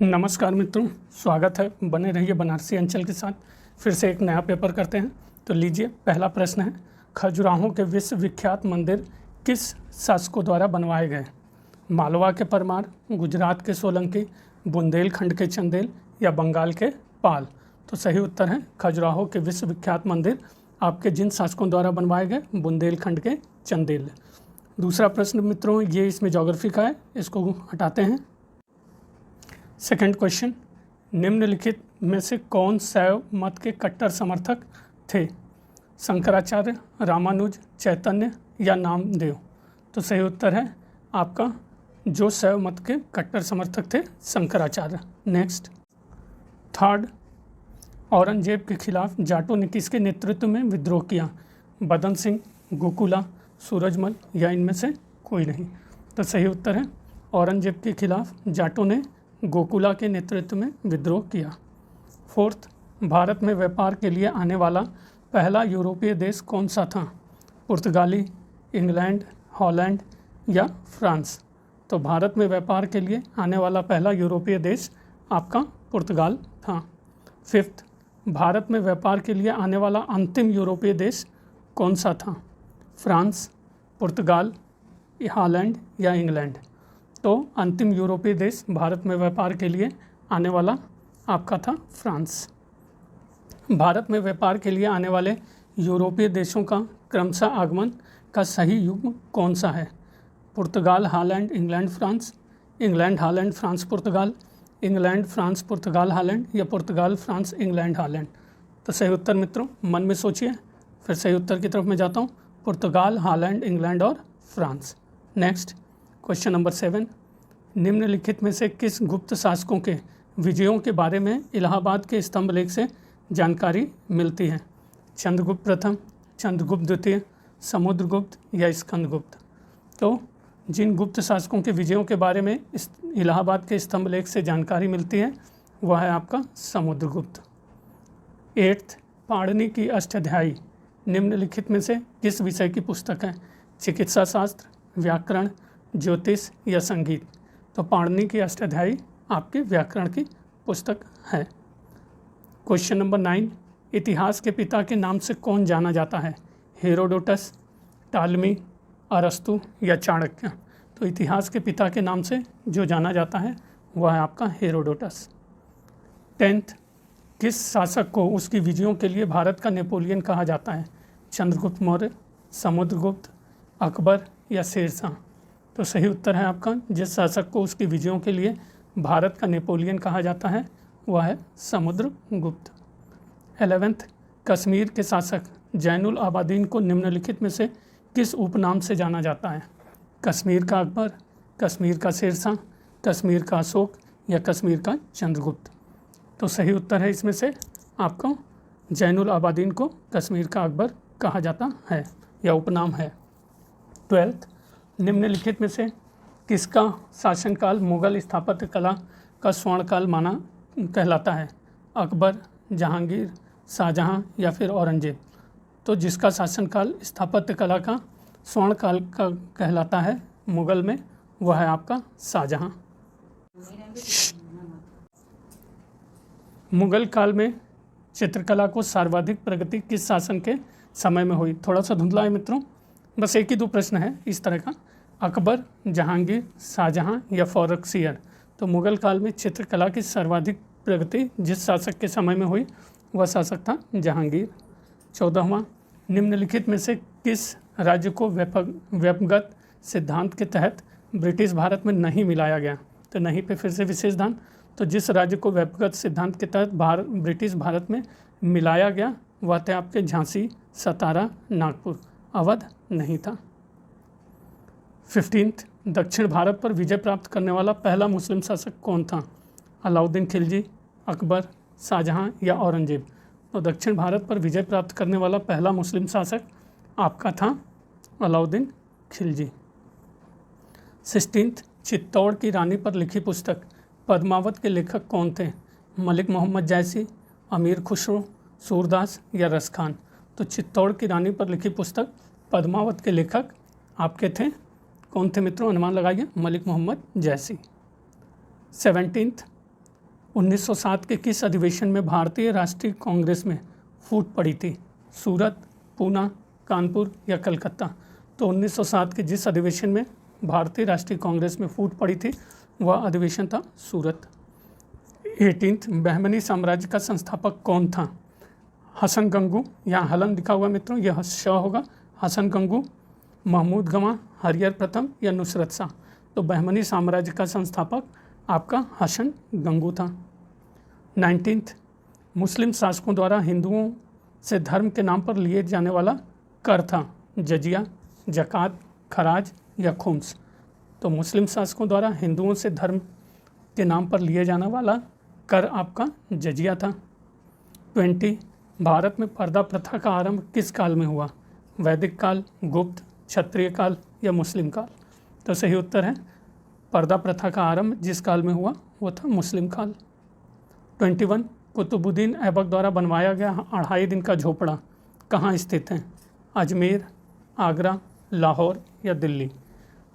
नमस्कार मित्रों, स्वागत है। बने रहिए बनारसी अंचल के साथ। फिर से एक नया पेपर करते हैं। तो लीजिए, पहला प्रश्न है, खजुराहो के विश्वविख्यात मंदिर किस शासकों द्वारा बनवाए गए? मालवा के परमार, गुजरात के सोलंकी, बुंदेलखंड के चंदेल या बंगाल के पाल? तो सही उत्तर है खजुराहो के विश्वविख्यात मंदिर आपके जिन शासकों द्वारा बनवाए गए, बुंदेलखंड के चंदेल। दूसरा प्रश्न मित्रों, ये इसमें ज्योग्राफी का है, इसको हटाते हैं। सेकंड क्वेश्चन, निम्नलिखित में से कौन शैव मत के कट्टर समर्थक थे? शंकराचार्य, रामानुज, चैतन्य या नामदेव? तो सही उत्तर है आपका जो शैव मत के कट्टर समर्थक थे, शंकराचार्य। नेक्स्ट, थर्ड, औरंगजेब के खिलाफ जाटों ने किसके नेतृत्व में विद्रोह किया? बदन सिंह, गोकुला, सूरजमल या इनमें से कोई नहीं? तो सही उत्तर है औरंगजेब के खिलाफ जाटों ने गोकुला के नेतृत्व में विद्रोह किया। फोर्थ, भारत में व्यापार के लिए आने वाला पहला यूरोपीय देश कौन सा था? पुर्तगाली, इंग्लैंड, हॉलैंड या फ्रांस? तो भारत में व्यापार के लिए आने वाला पहला यूरोपीय देश आपका पुर्तगाल था। फिफ्थ, भारत में व्यापार के लिए आने वाला अंतिम यूरोपीय देश कौन सा था? फ्रांस, पुर्तगाल, हॉलैंड या इंग्लैंड? तो अंतिम यूरोपीय देश भारत में व्यापार के लिए आने वाला आपका था फ्रांस। भारत में व्यापार के लिए आने वाले यूरोपीय देशों का क्रमशः आगमन का सही युग्म कौन सा है? पुर्तगाल, Holland, England, France, England, Holland, France, पुर्तगाल, इंग्लैंड, फ्रांस, पुर्तगाल, हॉलैंड या पुर्तगाल, फ्रांस, इंग्लैंड, हॉलैंड? तो सही उत्तर मित्रों मन में सोचिए, फिर सही उत्तर की तरफ मैं जाता हूँ। पुर्तगाल, हॉलैंड, इंग्लैंड और फ्रांस। नेक्स्ट, क्वेश्चन नंबर 7, निम्नलिखित में से किस गुप्त शासकों के विजयों के बारे में इलाहाबाद के स्तंभ लेख से जानकारी मिलती है? चंद्रगुप्त प्रथम, चंद्रगुप्त द्वितीय, समुद्रगुप्त या स्कंदगुप्त? तो जिन गुप्त शासकों के विजयों के बारे में इस इलाहाबाद के स्तंभ लेख से जानकारी मिलती है वह है आपका समुद्रगुप्त। 8th, पाणिनि की अष्टाध्यायी निम्नलिखित में से किस विषय की पुस्तक है? चिकित्सा शास्त्र, व्याकरण, ज्योतिष या संगीत? तो पाणिनि की अष्टाध्यायी आपके व्याकरण की पुस्तक है। क्वेश्चन नंबर 9, इतिहास के पिता के नाम से कौन जाना जाता है? हेरोडोटस, टालमी, अरस्तु या चाणक्य? तो इतिहास के पिता के नाम से जो जाना जाता है वह है आपका हेरोडोटस। 10th, किस शासक को उसकी विजयों के लिए भारत का नेपोलियन कहा जाता है? चंद्रगुप्त मौर्य, समुद्रगुप्त, अकबर या शेरशाह? तो सही उत्तर है आपका जिस शासक को उसकी विजयों के लिए भारत का नेपोलियन कहा जाता है वह है समुद्रगुप्त। 11th, कश्मीर के शासक जैनुल आबादीन को निम्नलिखित में से किस उपनाम से जाना जाता है? कश्मीर का अकबर, कश्मीर का शेरशाह, कश्मीर का अशोक या कश्मीर का चंद्रगुप्त? तो सही उत्तर है इसमें से आपको जैनुल आबादीन को कश्मीर का अकबर कहा जाता है या उपनाम है। 12th, निम्नलिखित में से किसका शासनकाल मुगल स्थापत्य कला का स्वर्णकाल माना कहलाता है? अकबर, जहांगीर, शाहजहां या फिर औरंगजेब? तो जिसका शासनकाल स्थापत्य कला का स्वर्णकाल का कहलाता है मुगल में वह है आपका शाहजहां। मुगल काल में चित्रकला को सर्वाधिक प्रगति किस शासन के समय में हुई? थोड़ा सा धुंधला है मित्रों, बस एक ही दो प्रश्न है इस तरह का। अकबर, जहांगीर, शाहजहां या फर्रुखसियर? तो मुगल काल में चित्रकला की सर्वाधिक प्रगति जिस शासक के समय में हुई वह शासक था जहांगीर। 14वां, निम्नलिखित में से किस राज्य को व्यपगत सिद्धांत के तहत ब्रिटिश भारत में नहीं मिलाया गया? तो नहीं पे फिर से विशेष ध्यान। तो जिस राज्य को व्यपगत सिद्धांत के तहत ब्रिटिश भारत में मिलाया गया वह थे आपके झांसी, सतारा, नागपुर, अवध नहीं था। 15th, दक्षिण भारत पर विजय प्राप्त करने वाला पहला मुस्लिम शासक कौन था? अलाउद्दीन खिलजी, अकबर, शाहजहां या औरंगजेब? तो दक्षिण भारत पर विजय प्राप्त करने वाला पहला मुस्लिम शासक आपका था अलाउद्दीन खिलजी। 16th, चित्तौड़ की रानी पर लिखी पुस्तक पद्मावत के लेखक कौन थे? मलिक मोहम्मद जैसी, अमीर खुसरो, सूरदास या रसखान? तो चित्तौड़ की रानी पर लिखी पुस्तक पद्मावत के लेखक आपके थे कौन थे मित्रों? अनुमान लगाइए, मलिक मोहम्मद जैसी। 17th, 1907 के किस अधिवेशन में भारतीय राष्ट्रीय कांग्रेस में फूट पड़ी थी? सूरत, पूना, कानपुर या कलकत्ता? तो 1907 के जिस अधिवेशन में भारतीय राष्ट्रीय कांग्रेस में फूट पड़ी थी वह अधिवेशन था सूरत। 18th बहमनी साम्राज्य का संस्थापक कौन था? हसन गंगू, यहाँ हलन लिखा हुआ मित्रों, यह श होगा। हसन गंगू, महमूद गमा, हरियर प्रथम या नुसरत शाह? तो बहमनी साम्राज्य का संस्थापक आपका हसन गंगू था। 19th मुस्लिम शासकों द्वारा हिंदुओं से धर्म के नाम पर लिए जाने वाला कर था? जजिया, ज़कात, खराज या खुम्स? तो मुस्लिम शासकों द्वारा हिंदुओं से धर्म के नाम पर लिए जाने वाला कर आपका जजिया था। 20 भारत में पर्दा प्रथा का आरंभ किस काल में हुआ? वैदिक काल, गुप्त, क्षत्रिय काल या मुस्लिम काल? तो सही उत्तर है पर्दा प्रथा का आरंभ जिस काल में हुआ वो था मुस्लिम काल। 21 कुतुबुद्दीन ऐबक द्वारा बनवाया गया 2.5 दिन का झोपड़ा कहाँ स्थित है? अजमेर, आगरा, लाहौर या दिल्ली?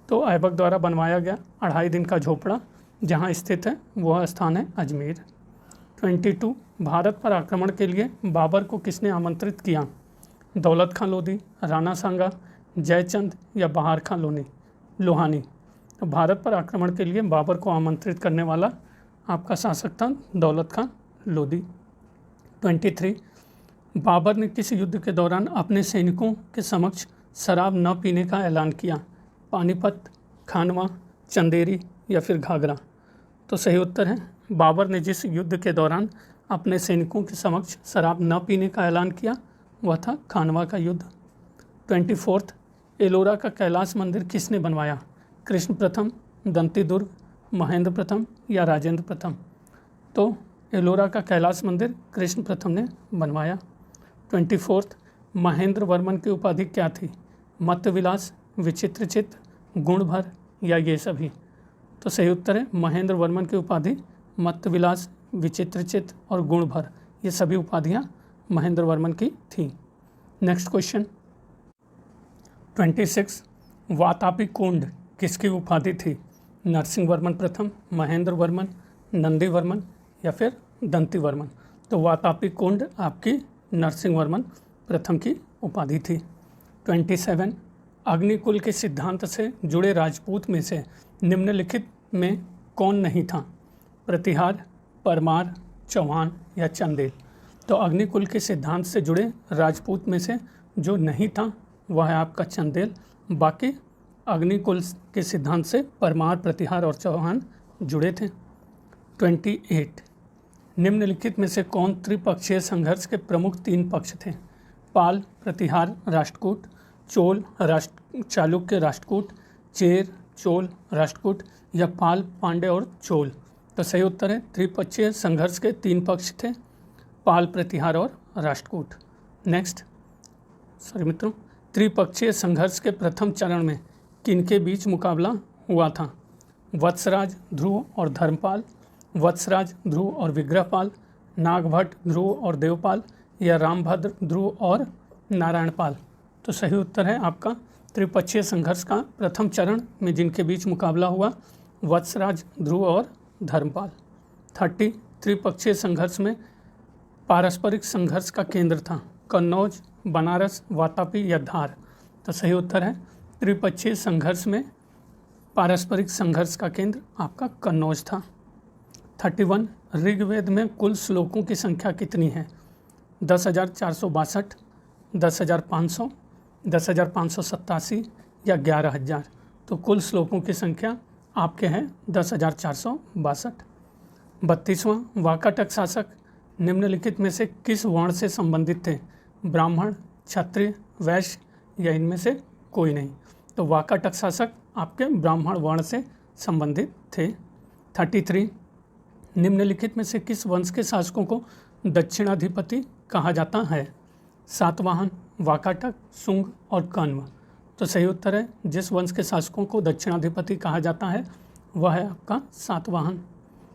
तो ऐबक द्वारा बनवाया गया 2.5 दिन का झोपड़ा जहाँ स्थित है वह स्थान है अजमेर। 22 भारत पर आक्रमण के लिए बाबर को किसने आमंत्रित किया? दौलत खां लोधी, राणा सांगा, जयचंद या बहार खां लोहानी? तो भारत पर आक्रमण के लिए बाबर को आमंत्रित करने वाला आपका शासक था दौलत खां लोधी। 23 बाबर ने किस युद्ध के दौरान अपने सैनिकों के समक्ष शराब न पीने का ऐलान किया? पानीपत, खानवा, चंदेरी या फिर घाघरा? तो सही उत्तर है बाबर ने जिस युद्ध के दौरान अपने सैनिकों के समक्ष शराब न पीने का ऐलान किया वह था खानवा का युद्ध। 24 एलोरा का कैलाश मंदिर किसने बनवाया? कृष्ण प्रथम, दंती दुर्ग, महेंद्र प्रथम या राजेंद्र प्रथम? तो एलोरा का कैलाश मंदिर कृष्ण प्रथम ने बनवाया। 24 महेंद्र वर्मन की उपाधि क्या थी? मत्तविलास, विचित्रचित्त, गुणभर या ये सभी? तो सही उत्तर है महेंद्र वर्मन की उपाधि मत्तविलास, विचित्रचित्त और गुणभर, ये सभी उपाधियां महेंद्र वर्मन की थीं। नेक्स्ट क्वेश्चन 26 वातापी कुंड किसकी उपाधि थी? नरसिंह वर्मन प्रथम, महेंद्र वर्मन, नंदी वर्मन या फिर दंती वर्मन? तो वातापी कुंड आपकी नरसिंह वर्मन प्रथम की उपाधि थी। 27 अग्निकुल के सिद्धांत से जुड़े राजपूत में से निम्नलिखित में कौन नहीं था? प्रतिहार, परमार, चौहान या चंदेल? तो अग्निकुल के सिद्धांत से जुड़े राजपूत में से जो नहीं था वह है आपका चंदेल। बाकी अग्निकुल के सिद्धांत से परमार, प्रतिहार और चौहान जुड़े थे। 28 निम्नलिखित में से कौन त्रिपक्षीय संघर्ष के प्रमुख 3 पक्ष थे? पाल, प्रतिहार, राष्ट्रकूट, चोल, चालुक्य, राष्ट्रकूट, चेर, चोल, राष्ट्रकूट या पाल, पांड्य और चोल? तो सही उत्तर है त्रिपक्षीय संघर्ष के 3 पक्ष थे, पाल, प्रतिहार और राष्ट्रकूट। नेक्स्ट मित्रों, त्रिपक्षीय संघर्ष के प्रथम चरण में किनके बीच मुकाबला हुआ था? वत्सराज, ध्रुव और धर्मपाल, वत्सराज, ध्रुव और विग्रहपाल, नागभट्ट, ध्रुव और देवपाल या रामभद्र, ध्रुव और नारायणपाल? तो सही उत्तर है आपका त्रिपक्षीय संघर्ष का प्रथम चरण में जिनके बीच मुकाबला हुआ वत्सराज, ध्रुव और धर्मपाल। 30 त्रिपक्षीय संघर्ष में पारस्परिक संघर्ष का केंद्र था? कन्नौज, बनारस, वातापी या धार? तो सही उत्तर है त्रिपक्षीय संघर्ष में पारस्परिक संघर्ष का केंद्र आपका कन्नौज था। 31 ऋग्वेद में कुल श्लोकों की संख्या कितनी है? 10,462, 10,500, 10,587 या 11,000? तो कुल श्लोकों की संख्या आपके हैं 10,462। 32वां वाकाटक शासक निम्नलिखित में से किस वर्ण से संबंधित थे? ब्राह्मण, क्षत्रिय, वैश्य या इनमें से कोई नहीं? तो वाकाटक शासक आपके ब्राह्मण वर्ण से संबंधित थे। 33 निम्नलिखित में से किस वंश के शासकों को दक्षिणाधिपति कहा जाता है? सातवाहन, वाकाटक, शुंग और कण्व? तो सही उत्तर है जिस वंश के शासकों को दक्षिणाधिपति कहा जाता है वह है आपका सातवाहन।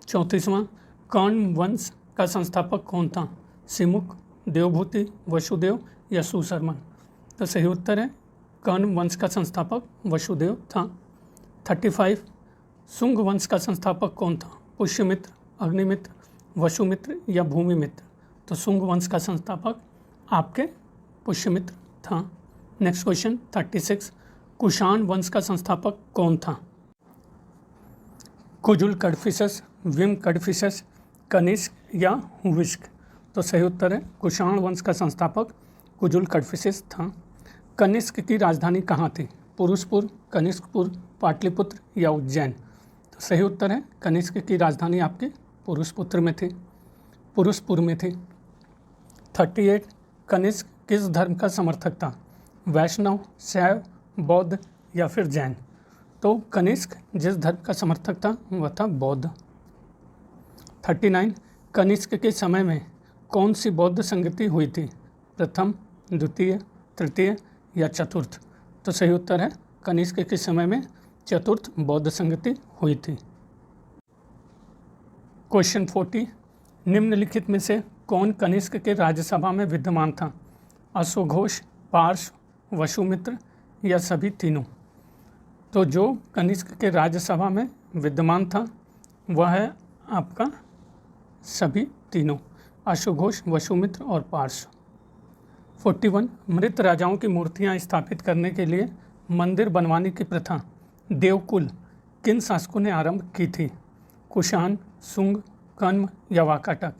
34वां कण्व वंश का संस्थापक कौन था? सिमुक, देवभूति, वसुदेव या सुशर्मन? तो सही उत्तर है कण्व वंश का संस्थापक वसुदेव था। 35 शुंग वंश का संस्थापक कौन था? पुष्यमित्र, अग्निमित्र, वसुमित्र या भूमिमित्र? तो शुंग वंश का संस्थापक आपके पुष्यमित्र था। नेक्स्ट क्वेश्चन 36, कुषाण वंश का संस्थापक कौन था? कुजुल कड़फिसस, विम कड़फिसस, कनिष्क या हुविस्क? तो सही उत्तर है कुषाण वंश का संस्थापक कुजुल कड़फिसस था। कनिष्क की राजधानी कहाँ थी? पुरुषपुर, कनिष्कपुर, पाटलिपुत्र या उज्जैन? तो सही उत्तर है कनिष्क की राजधानी आपके पुरुषपुर में थी। 38, कनिष्क किस धर्म का समर्थक था? वैष्णव, शैव, बौद्ध या फिर जैन? तो कनिष्क जिस धर्म का समर्थक था वह था बौद्ध। 39, कनिष्क के समय में कौन सी बौद्ध संगति हुई थी? प्रथम, द्वितीय, तृतीय या चतुर्थ? तो सही उत्तर है कनिष्क के समय में चतुर्थ बौद्ध संगति हुई थी। क्वेश्चन 40, निम्नलिखित में से कौन कनिष्क के राज्यसभा में विद्यमान था? अश्वघोष, पार्श्व, वसुमित्र या सभी तीनों? तो जो कनिष्क के राज्यसभा में विद्यमान था वह है आपका सभी तीनों, अश्वघोष, वसुमित्र और पार्श्व। 41, मृत राजाओं की मूर्तियां स्थापित करने के लिए मंदिर बनवाने की प्रथा देवकुल किन शासकों ने आरंभ की थी? कुषाण, शुंग, कण्व या वाकाटक?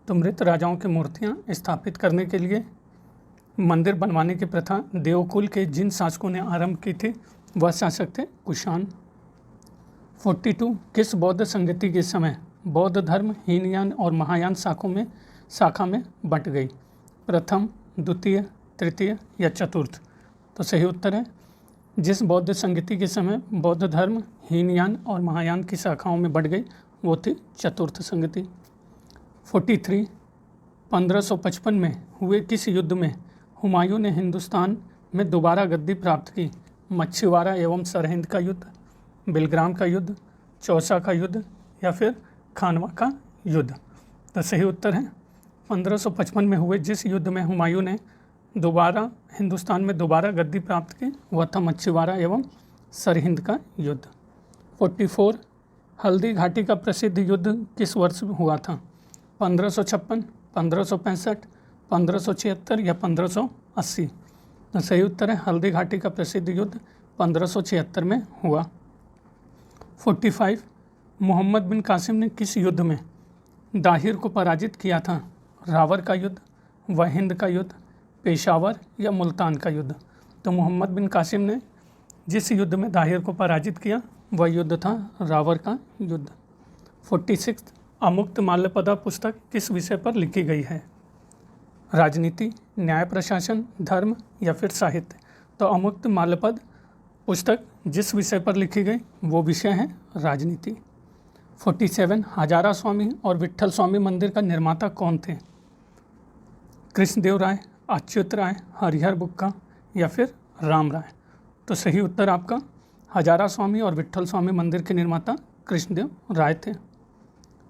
तो मृत राजाओं की मूर्तियां स्थापित करने के लिए मंदिर बनवाने की प्रथा देवकुल के जिन शासकों ने आरंभ की थी वह शासक थे कुषाण। 42, किस बौद्ध संगति के समय बौद्ध धर्म हीनयान और महायान शाखा में बंट गई? प्रथम, द्वितीय, तृतीय या चतुर्थ? तो सही उत्तर है जिस बौद्ध संगति के समय बौद्ध धर्म हीनयान और महायान की शाखाओं में बढ़ गई वो थी चतुर्थ संगति। 43, 1555 में हुए किस युद्ध में हुमायूं ने हिंदुस्तान में दोबारा गद्दी प्राप्त की? मच्छीवाड़ा एवं सरहिंद का युद्ध, बिलग्राम का युद्ध, चौसा का युद्ध या फिर खानवा का युद्ध? तो सही उत्तर है 1555 में हुए जिस युद्ध में हुमायूं ने हिंदुस्तान में दोबारा गद्दी प्राप्त की वह था मच्छीवाड़ा एवं सरहिंद का युद्ध। 44, हल्दी घाटी का प्रसिद्ध युद्ध किस वर्ष हुआ था? 1556, 1565, 1576 या 1580? तो सही उत्तर है हल्दी घाटी का प्रसिद्ध युद्ध 1576 में हुआ। 45, मोहम्मद बिन कासिम ने किस युद्ध में दाहिर को पराजित किया था? रावर का युद्ध, वहिंद का युद्ध, पेशावर या मुल्तान का युद्ध? तो मोहम्मद बिन कासिम ने जिस युद्ध में दाहिर को पराजित किया वह युद्ध था रावर का युद्ध। 46, अमुक्त माल्यपदा पुस्तक किस विषय पर लिखी गई है? राजनीति, न्याय प्रशासन, धर्म या फिर साहित्य? तो अमुक्त माल्यपद पुस्तक जिस विषय पर लिखी गई वो विषय है राजनीति। 47, हजारा स्वामी और विट्ठल स्वामी मंदिर का निर्माता कौन थे? कृष्णदेव राय, अच्युत राय, हरिहर बुक्का या फिर राम राय? तो सही उत्तर आपका हजारा स्वामी और विट्ठल स्वामी मंदिर के निर्माता कृष्णदेव राय थे।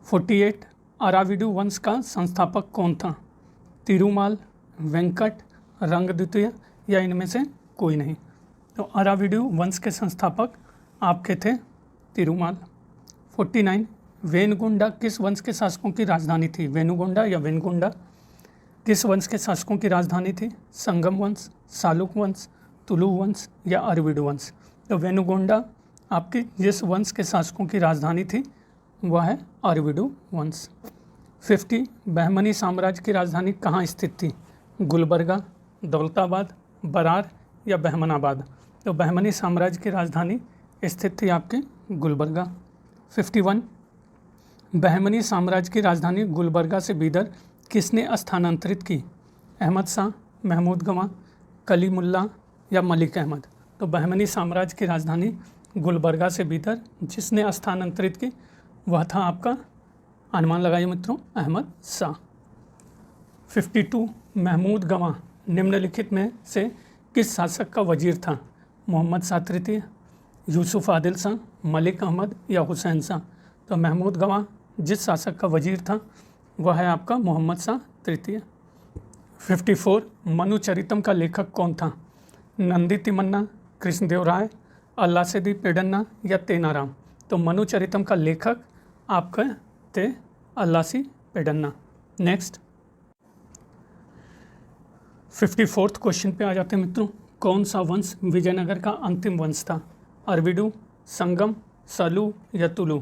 48, अराविडु वंश का संस्थापक कौन था? तिरुमाल, वेंकट, रंगद्वितीय या इनमें से कोई नहीं? तो अराविडु वंश के संस्थापक आपके थे तिरुमाल। 49, वेनगुंडा किस वंश के शासकों की राजधानी थी? वेनुगोंडा या वेनगुंडा किस वंश के शासकों की राजधानी थी? संगम वंश, सालुक वंश, तुलु वंश या अरविडु वंश? तो वेनुगोंडा आपकी जिस वंश के शासकों की राजधानी थी वह है अरविडु वंश। 50, बहमनी साम्राज्य की राजधानी कहाँ स्थित थी? गुलबर्गा, दौलताबाद, बरार या बहमनाबाद? तो बहमनी साम्राज्य की राजधानी स्थित थी आपके गुलबर्गा। 51, बहमनी साम्राज्य की राजधानी गुलबर्गा से बीदर किसने स्थानांतरित की? अहमद शाह, महमूद गवां, कलीमुल्ला या मलिक अहमद? तो बहमनी साम्राज्य की राजधानी गुलबर्गा से बीदर जिसने स्थानांतरित की वह था आपका, अनुमान लगाइए मित्रों, अहमद शाह। 52, महमूद गवां निम्नलिखित में से किस शासक का वजीर था? मोहम्मद शाह तृतीय, यूसुफ आदिल शाह, मलिक अहमद या हुसैन शाह? तो महमूद गवां जिस शासक का वजीर था वह है आपका मोहम्मद शाह तृतीय। 54, मनुचरितम का लेखक कौन था? नंदी तिमन्ना, कृष्णदेव राय, अल्लासेदी पेडन्ना या तेनाराम? तो मनुचरितम का लेखक आपका थे अल्लासी पेडन्ना। नेक्स्ट 54th क्वेश्चन पे आ जाते हैं मित्रों। कौन सा वंश विजयनगर का अंतिम वंश था? अरविडू, संगम, सलू या तुलु?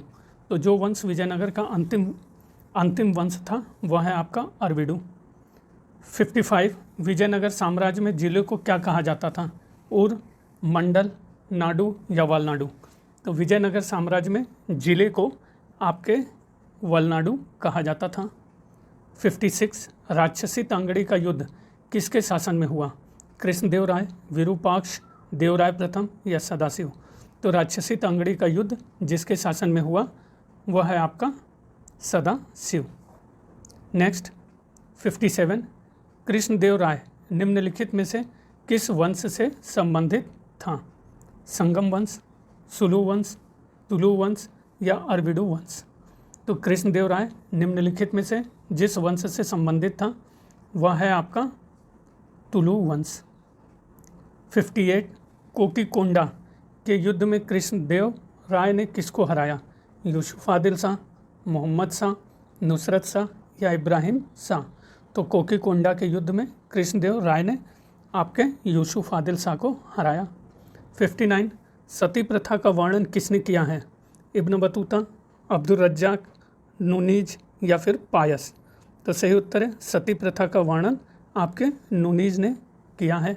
तो जो वंश विजयनगर का अंतिम वंश था वह है आपका अरविडू। 55 विजयनगर साम्राज्य में जिले को क्या कहा जाता था? उर, मंडल, नाडु या वलनाडु? तो विजयनगर साम्राज्य में जिले को आपके वलनाडु कहा जाता था। 56 राक्षसी तांगड़ी का युद्ध किसके शासन में हुआ? कृष्णदेव राय, विरूपाक्ष, देवराय प्रथम या सदाशिव? तो राक्षसी तांगड़ी का युद्ध जिसके शासन में हुआ वह है आपका सदाशिव। नेक्स्ट 57 कृष्णदेव राय निम्नलिखित में से किस वंश से संबंधित था? संगम वंश, सुलु वंश, तुलु वंश या अरविडू वंश? तो कृष्णदेव राय निम्नलिखित में से जिस वंश से संबंधित था वह है आपका तुलु वंश। 58 कोकीकोंडा के युद्ध में कृष्णदेव राय ने किसको हराया? यूसुफ आदिल शाह, मोहम्मद शाह, नुसरत शाह या इब्राहिम शाह? तो कोकीकोंडा के युद्ध में कृष्णदेव राय ने आपके यूसुफ आदिल शाह को हराया। 59 सती प्रथा का वर्णन किसने किया है? Ibn Battuta, Abdul Razzaq, Nuniz या फिर पायस? तो सही उत्तर है सती प्रथा का वर्णन आपके नूनीज ने किया है।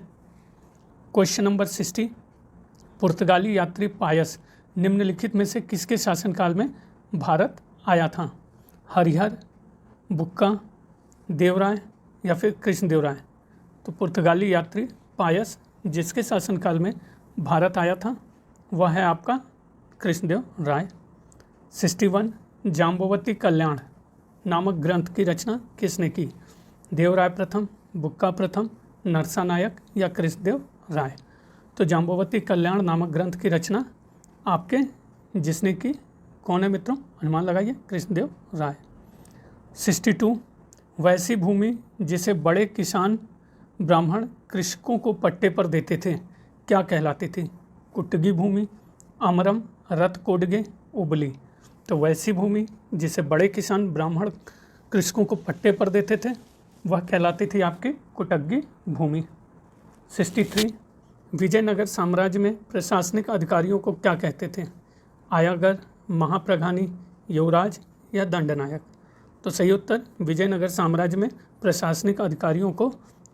क्वेश्चन नंबर 60 पुर्तगाली यात्री पायस निम्नलिखित में से किसके शासनकाल में भारत आया था? हरिहर, बुक्का, देवराय या फिर कृष्णदेव राय? तो पुर्तगाली यात्री पायस जिसके शासनकाल में भारत आया था वह है आपका कृष्णदेव राय। 61 जाम्बवती कल्याण नामक ग्रंथ की रचना किसने की? देवराय प्रथम, बुक्का प्रथम, नरसा नायक या कृष्णदेव राय? तो जाम्बवती कल्याण नामक ग्रंथ की रचना आपके जिसने की कौन है मित्रों? अनुमान लगाइए, कृष्णदेव राय। 62 वैसी भूमि जिसे बड़े किसान ब्राह्मण कृषकों को पट्टे पर देते थे क्या कहलाती थी? कुटगी भूमि, अमरम, रथ कोडगे, उबली? तो वैसी भूमि जिसे बड़े किसान ब्राह्मण कृषकों को पट्टे पर देते थे वह कहलाती थी आपकी कुटगी भूमि। 63 विजयनगर साम्राज्य में प्रशासनिक अधिकारियों को क्या कहते थे? आयागर, महाप्रधानी, युवराज या दंडनायक? तो सही उत्तर विजयनगर साम्राज्य में प्रशासनिक अधिकारियों को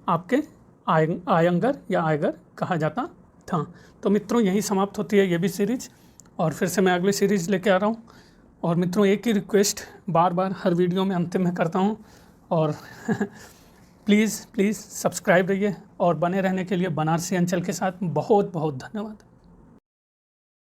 आपके आयंगर या आयगर कहा जाता था। तो मित्रों यही समाप्त होती है ये भी सीरीज, और फिर से मैं अगली सीरीज लेके आ रहा हूँ। और मित्रों एक ही रिक्वेस्ट बार बार हर वीडियो में अंतिम में करता हूँ, और प्लीज़ सब्सक्राइब रहिए, और बने रहने के लिए बनारसी अंचल के साथ बहुत बहुत धन्यवाद।